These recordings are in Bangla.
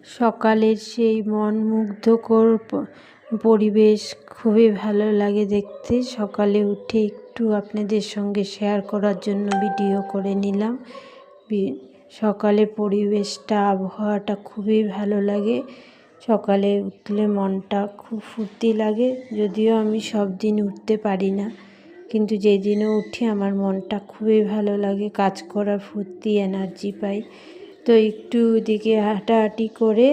সকালের সেই মনমুগ্ধকর পরিবেশ খুবই ভালো লাগে দেখতে। সকালে উঠে একটু আপনাদের সঙ্গে শেয়ার করার জন্য ভিডিও করে নিলাম। সকালে পরিবেশটা, আবহাওয়াটা খুবই ভালো লাগে। সকালে উঠলে মনটা খুব ফুর্তি লাগে। যদিও আমি সব দিন উঠতে পারি না, কিন্তু যেই দিনও উঠি আমার মনটা খুবই ভালো লাগে, কাজ করার ফুর্তি, এনার্জি পাই। তো একটু ওদিকে হাঁটাহাঁটি করে,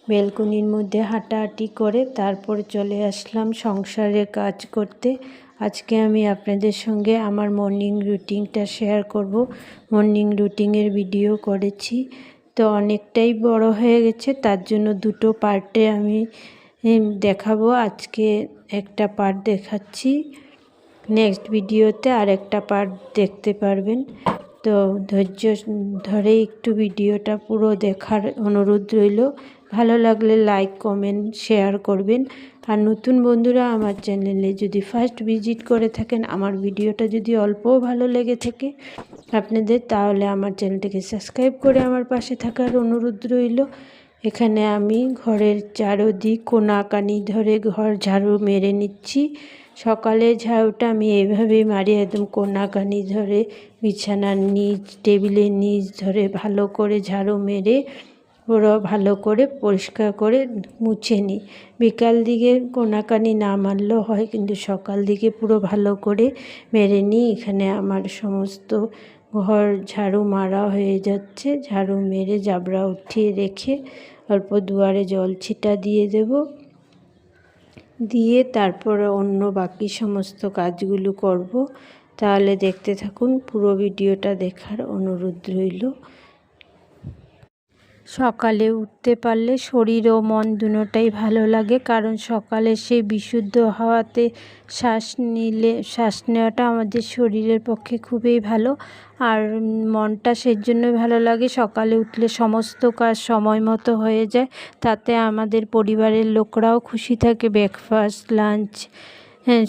ব্যালকনির মধ্যে হাঁটাহাঁটি করে তারপরে চলে আসলাম সংসারের কাজ করতে। আজকে আমি আপনাদের সঙ্গে আমার মর্নিং রুটিনটা শেয়ার করব। মর্নিং রুটিনের ভিডিও করেছি, তো অনেকটাই বড় হয়ে গেছে, তার জন্য দুটো পার্টে আমি দেখাবো। আজকে একটা পার্ট দেখাচ্ছি, নেক্সট ভিডিওতে আর একটা পার্ট দেখতে পারবেন। তো ধৈর্য ধরে একটু ভিডিওটা পুরো দেখার অনুরোধ রইল। ভালো লাগলে লাইক, কমেন্ট, শেয়ার করবেন। আর নতুন বন্ধুরা আমার চ্যানেলে যদি ফার্স্ট ভিজিট করে থাকেন, আমার ভিডিওটা যদি অল্পও ভালো লেগে থাকে আপনাদের, তাহলে আমার চ্যানেলটিকে সাবস্ক্রাইব করে আমার পাশে থাকার অনুরোধ রইল। এখানে আমি ঘরের চারদিক কোনাকানি ধরে ঘর ঝাড়ু মেরে নিচ্ছি। সকালে ঝাড়ুটা আমি এইভাবেই মারি, একদম কোনাকানি ধরে বিছানার নিচ, টেবিলের নিচ ধরে ভালো করে ঝাড়ু মেরে পুরো ভালো করে পরিষ্কার করে মুছে নিই। বিকাল দিকে কোনাকানি না মারলেও হয়, কিন্তু সকাল দিকে পুরো ভালো করে মেরে নিই। এখানে আমার সমস্ত ঘর ঝাড়ু মারা হয়ে যাচ্ছে। ঝাড়ু মেরে জাবরা উঠিয়ে রেখে অল্প দুয়ারে জল ছিটা দিয়ে দেব, দিয়ে তারপরে অন্য বাকি সমস্ত কাজগুলো করব। তাহলে দেখতে থাকুন, পুরো ভিডিওটা দেখার অনুরোধ রইল। সকালে উঠতে পারলে শরীর ও মন দুটোটাই ভালো লাগে, কারণ সকালে সেই বিশুদ্ধ হাওয়াতে শ্বাস নেওয়াটা আমাদের শরীরের পক্ষে খুবই ভালো। আর মনটা সেই জন্যই ভালো লাগে, সকালে উঠলে সমস্ত কাজ সময় মতো হয়ে যায়। তাতে আমাদের পরিবারের লোকরাও খুশি থাকে, ব্রেকফাস্ট, লাঞ্চ,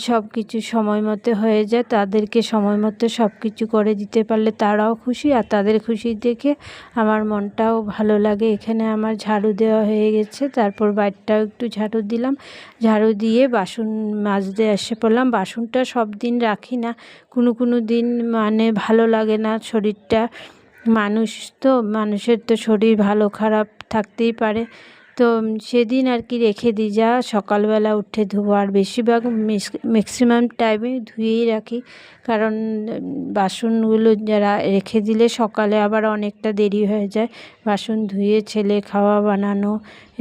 সব কিছু সময় মতো হয়ে যায়। তাদেরকে সময় মতো সব কিছু করে দিতে পারলে তারাও খুশি, আর তাদের খুশি দেখে আমার মনটাও ভালো লাগে। এখানে আমার ঝাড়ু দেওয়া হয়ে গেছে, তারপর বাইরটাও একটু ঝাড়ু দিলাম। ঝাড়ু দিয়ে বাসন মাজতে এসে পড়লাম। বাসনটা সব দিন রাখি না, কোনো দিন মানে ভালো লাগে না শরীরটা। মানুষের তো শরীর ভালো খারাপ থাকতেই পারে, তো সেদিন আর কি রেখে দিই, যা সকালবেলা উঠে ধোবো। আর বেশিরভাগ ম্যাক্সিমাম টাইমে ধুয়েই রাখি, কারণ বাসনগুলো যারা রেখে দিলে সকালে আবার অনেকটা দেরি হয়ে যায়। বাসন ধুয়ে ছেলে খাওয়া বানানো,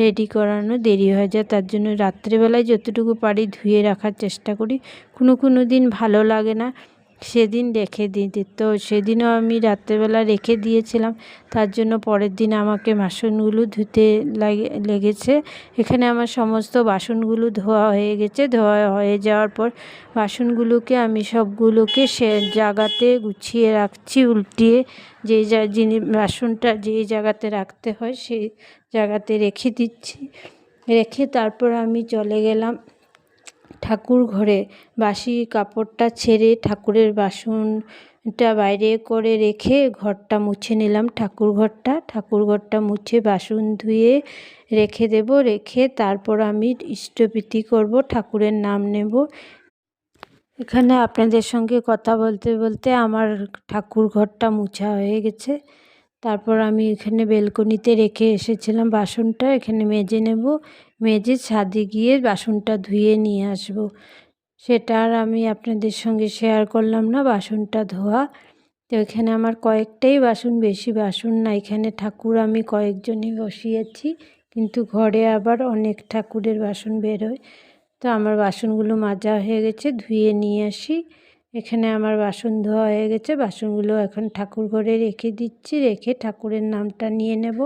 রেডি করানো দেরি হয়ে যায়, তার জন্য রাত্রেবেলায় যতটুকু পারি ধুয়ে রাখার চেষ্টা করি। কোনো দিন ভালো লাগে না, সেদিন রেখে দিই। তো সেদিনও আমি রাত্রেবেলা রেখে দিয়েছিলাম, তার জন্য পরের দিন আমাকে বাসনগুলো ধুতে লেগেছে। এখানে আমার সমস্ত বাসনগুলো ধোয়া হয়ে গেছে। ধোয়া হয়ে যাওয়ার পর বাসনগুলোকে আমি সবগুলোকে সে জায়গাতে গুছিয়ে রাখছি, উল্টিয়ে বাসনটা যেই জায়গাতে রাখতে হয় সেই জায়গাতে রেখে দিচ্ছি। রেখে তারপর আমি চলে গেলাম ঠাকুর ঘরে। বাসি কাপড়টা ছেড়ে ঠাকুরের বাসনটা বাইরে করে রেখে ঘরটা মুছে নিলাম। ঠাকুর ঘরটা মুছে বাসন ধুয়ে রেখে দেব। রেখে তারপর আমি ইষ্টপ্রীতি করব, ঠাকুরের নাম নেব। এখানে আপনাদের সঙ্গে কথা বলতে বলতে আমার ঠাকুর ঘরটা মুছা হয়ে গেছে। তারপর আমি এখানে বেলকনিতে রেখে এসেছিলাম বাসনটা, এখানে মেজে নেব। মেজে ছাদে গিয়ে বাসনটা ধুয়ে নিয়ে আসব। সেটা আর আমি আপনাদের সঙ্গে শেয়ার করলাম না, বাসনটা ধোয়া। তো এখানে আমার কয়েকটাই বাসন, বেশি বাসন না। এখানে ঠাকুর আমি কয়েকজনই বসিয়েছি, কিন্তু ঘরে আবার অনেক ঠাকুরের বাসন বেরোয়। তো আমার বাসনগুলো মাজা হয়ে গেছে, ধুয়ে নিয়ে আসি। এখানে আমার বাসন ধোয়া হয়ে গেছে, বাসনগুলো এখন ঠাকুর ঘরে রেখে দিচ্ছি। রেখে ঠাকুরের নামটা নিয়ে নেব।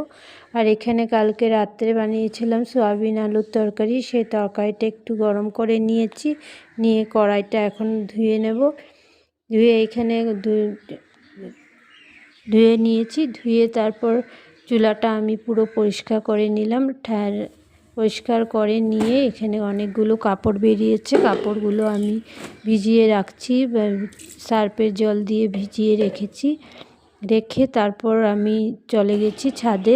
আর এখানে কালকে রাত্রে বানিয়েছিলাম সয়াবিন আলুর তরকারি, সেই তরকারিটা একটু গরম করে নিয়েছি। নিয়ে কড়াইটা এখন ধুয়ে নেব। ধুয়ে এখানে ধুয়ে নিয়েছি। ধুয়ে তারপর চুলাটা আমি পুরো পরিষ্কার করে নিলাম। পরিষ্কার করে নিয়ে এখানে অনেকগুলো কাপড় বেরিয়েছে, কাপড়গুলো আমি ভিজিয়ে রাখছি, সার্ফের জল দিয়ে ভিজিয়ে রেখেছি। রেখে তারপর আমি চলে গেছি ছাদে।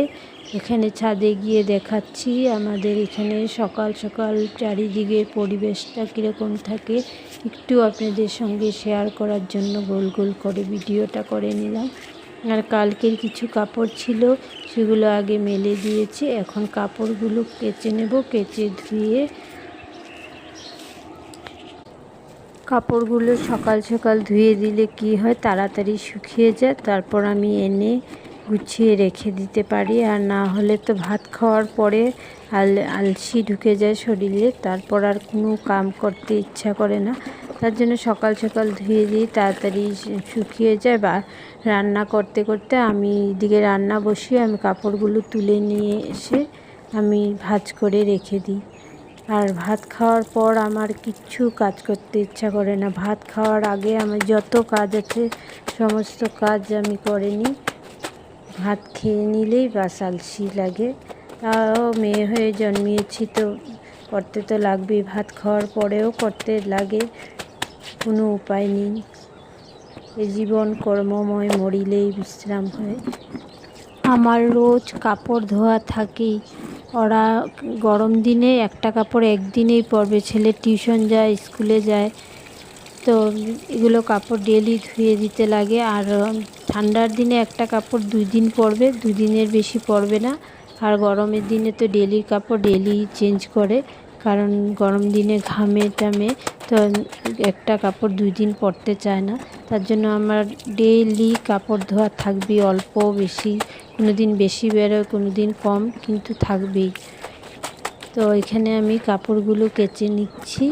এখানে ছাদে গিয়ে দেখাচ্ছি আমাদের এখানে সকাল সকাল চারিদিকে পরিবেশটা কীরকম থাকে একটু আপনাদের সঙ্গে শেয়ার করার জন্য গোল গোল করে ভিডিওটা করে নিলাম। আর কালকের কিছু কাপড় ছিল, সেগুলো আগে মেলে দিয়েছি। এখন কাপড়গুলো কেচে নেব, কেচে ধুয়ে কাপড়গুলো সকাল সকাল ধুয়ে দিলে কি হয়, তাড়াতাড়ি শুকিয়ে যায়। তারপর আমি এনে গুছিয়ে রেখে দিতে পারি। আর না হলে তো ভাত খাওয়ার পরে আলসি ঢুকে যায় শরীরে, তারপর আর কোনো কাম করতে ইচ্ছা করে না। তার জন্য সকাল সকাল ধুয়ে দিই, তাড়াতাড়ি শুকিয়ে যায়। বা রান্না করতে করতে আমি এদিকে রান্না বসিয়ে আমি কাপড়গুলো তুলে নিয়ে এসে আমি ভাঁজ করে রেখে দিই। আর ভাত খাওয়ার পর আমার কিচ্ছু কাজ করতে ইচ্ছা করে না। ভাত খাওয়ার আগে আমার যত কাজ আছে সমস্ত কাজ আমি করে নিই। ভাত খেয়ে নিলেই বাস আলসি লাগে। তাও মেয়ে হয়ে জন্মিয়েছি তো করতে তো লাগবেই, ভাত খাওয়ার পরেও করতে লাগে, কোনো উপায় নেই। এই জীবন কর্মময়, মরিলেই বিশ্রাম হয়। আমার রোজ কাপড় ধোয়া থাকেই। ওরা গরম দিনে একটা কাপড় একদিনেই পরবে, ছেলে টিউশন যায়, স্কুলে যায়, তো এগুলো কাপড় ডেলি ধুয়ে দিতে লাগে। আর ঠান্ডার দিনে একটা কাপড় 2 দিন পরবে, 2 দিনের বেশি পরবে না। আর গরমের দিনে তো ডেলির কাপড় ডেলি চেঞ্জ করে, কারণ গরম দিনে ঘামে টামে, তো একটা কাপড় 2 দিন পরতে চায় না। তার জন্য আমার ডেইলি কাপড় ধোয়া থাকবেই, অল্প বেশি, কোনো দিন বেশি বেরোয়, কোনো দিন কম, কিন্তু থাকবেই। তো এখানে আমি কাপড়গুলো কেচে নিচ্ছি।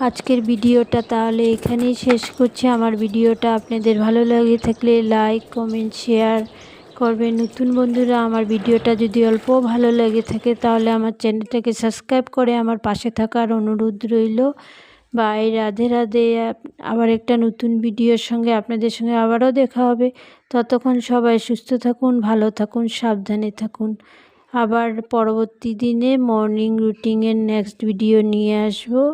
আজকের ভিডিওটা তাহলে এখানেই শেষ করছি। আমার ভিডিওটা আপনাদের ভালো লাগে থাকলে লাইক, কমেন্ট, শেয়ার করবেন। নতুন বন্ধুরা আমার ভিডিওটা যদি অল্প ভালো লেগে থাকে তাহলে আমার চ্যানেলটাকে সাবস্ক্রাইব করে আমার পাশে থাকার অনুরোধ রইল। বাই, রাধে রাধে। আবার একটা নতুন ভিডিওর সঙ্গে আপনাদের সঙ্গে আবারও দেখা হবে। ততক্ষণ সবাই সুস্থ থাকুন, ভালো থাকুন, সাবধানে থাকুন। আবার পরবর্তী দিনে মর্নিং রুটিনের নেক্সট ভিডিও নিয়ে আসবো।